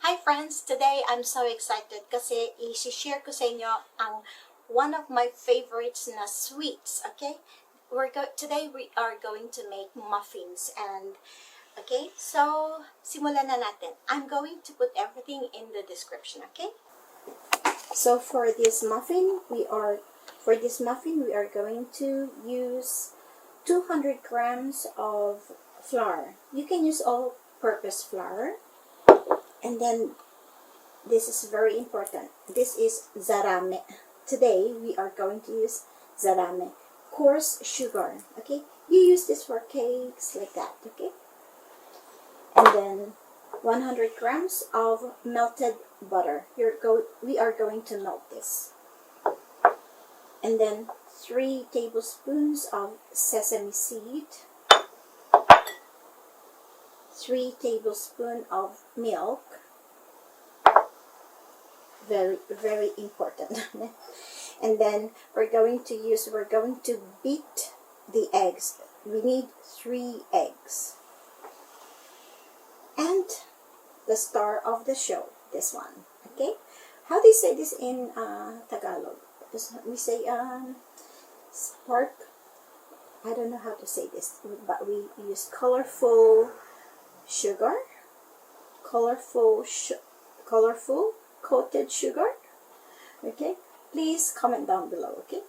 Hi friends! Today I'm so excited kasi i-share ko sa inyo ang one of my favorites na sweets, okay? Today we are going to make muffins and okay, so simulan na natin. I'm going to put everything in the description, okay? So for this muffin, we are going to use 200 grams of flour. You can use all-purpose flour. And then, this is very important. This is zarame. Today, we are going to use zarame. Coarse sugar, okay? You use this for cakes, like that, okay? And then, 100 grams of melted butter. We are going to melt this. And then, 3 tablespoons of sesame seed. 3 tablespoons of milk. Very, very important. And then we're going to beat the eggs. We need 3 eggs. And the star of the show, this one. Okay? How do you say this in Tagalog? We say spark. I don't know how to say this, but we use colorful sugar, colorful coated sugar. Okay, please comment down below. Okay,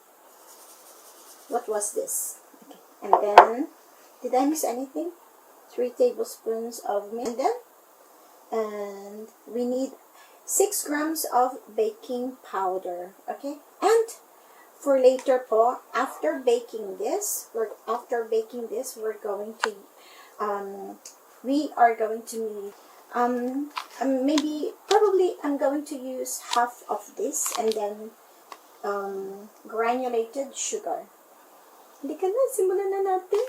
what was this? Okay, and then did I miss anything? 3 tablespoons of milk, and we need 6 grams of baking powder. Okay, and for later po, after baking this, we're going to we are going to need probably I'm going to use half of this, and then granulated sugar. Hindi ka na, simulan na natin.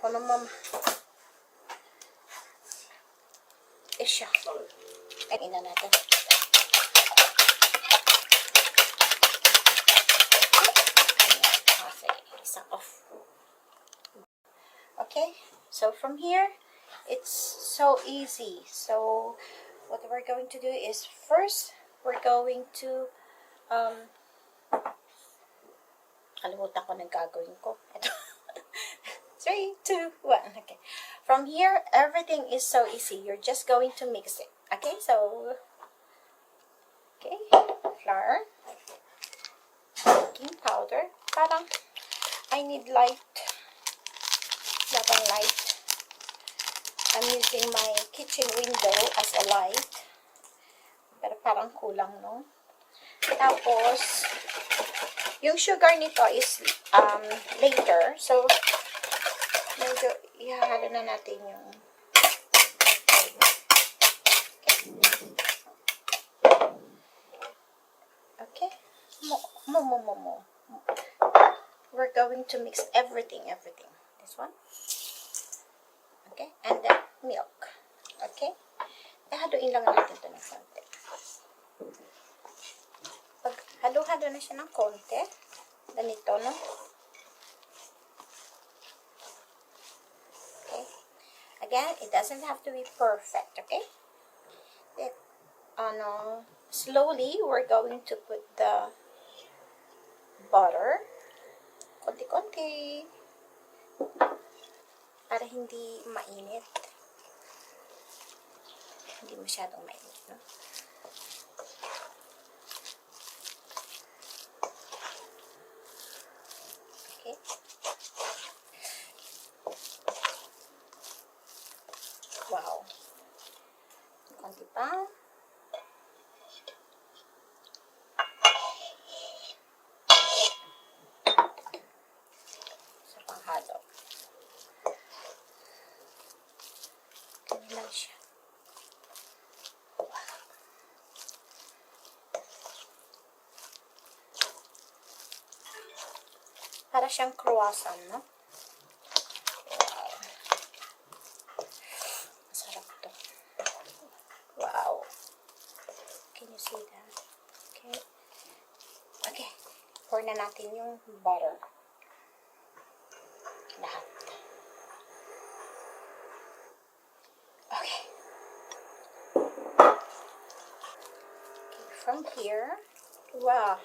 Kono mama. Isya. Kainin na natin. Isa off. Okay, so from here, it's so easy. So what we're going to do is first, we're going to kalimutan ko ng gagawin ko. 3, 2, 1. Okay. From here, everything is so easy. You're just going to mix it. Okay, so, okay, flour, baking powder. Parang, I need light. Labang light. I'm using my kitchen window as a light. Pero parang kulang, no? Tapos, yung sugar nito is later. So, medyo ihahalo na natin yung okay. We're going to mix everything. This one. Okay, and then milk. Okay. Haluin lang natin ito ng konti. Pag halo-halo na siya ng konti, ganito, no? Again, it doesn't have to be perfect, okay? Slowly, we're going to put the butter, konti-konti, para hindi mainit. Hindi masyadong mainit, no? Okay. Wow. Konti pa. Sa panghalo. Ganyan lang siya. Wow. Para siyang croissant, no? Can you see that? Okay. Okay. Pour na natin yung butter. Lahat. Okay. From here, wow.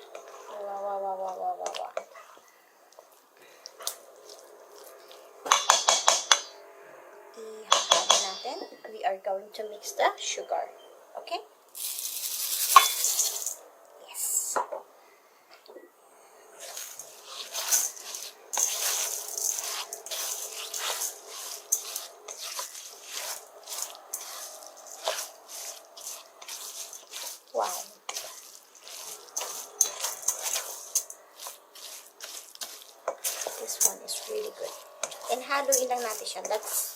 I-halo natin. We are going to mix the sugar. Okay? Yes. Wow. This one is really good. And haluin lang natin siya. Let's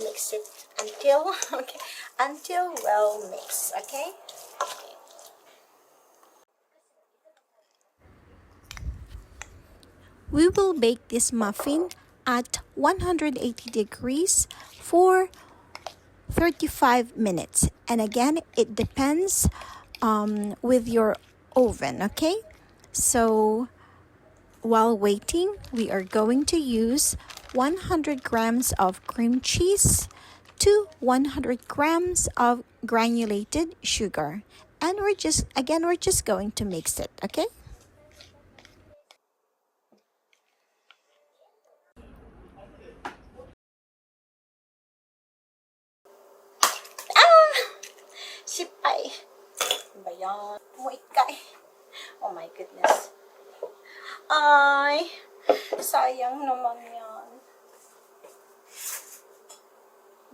mix it until, okay, until well mixed, okay? We will bake this muffin at 180 degrees for 35 minutes. And again, it depends with your oven, okay? So while waiting, we are going to use 100 grams of cream cheese to 100 grams of granulated sugar. And we're just going to mix it, okay? Sipay. Ba yan? Muikay. Oh my goodness. Ay, sayang naman yan.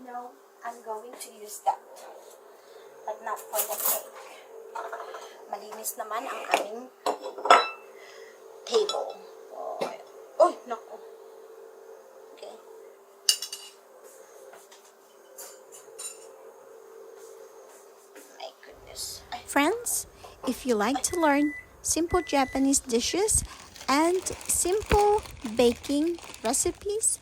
No, I'm going to use that. But not for the cake. Malinis naman ang aming table. Oh, naku. Okay. My goodness. Friends, if you like to learn simple Japanese dishes and simple baking recipes,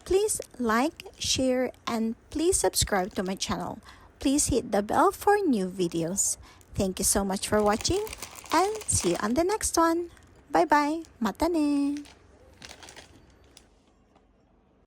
please like, share, and please subscribe to my channel. Please hit the bell for new videos. Thank you so much for watching and see you on the next one. Bye bye. Mata ne.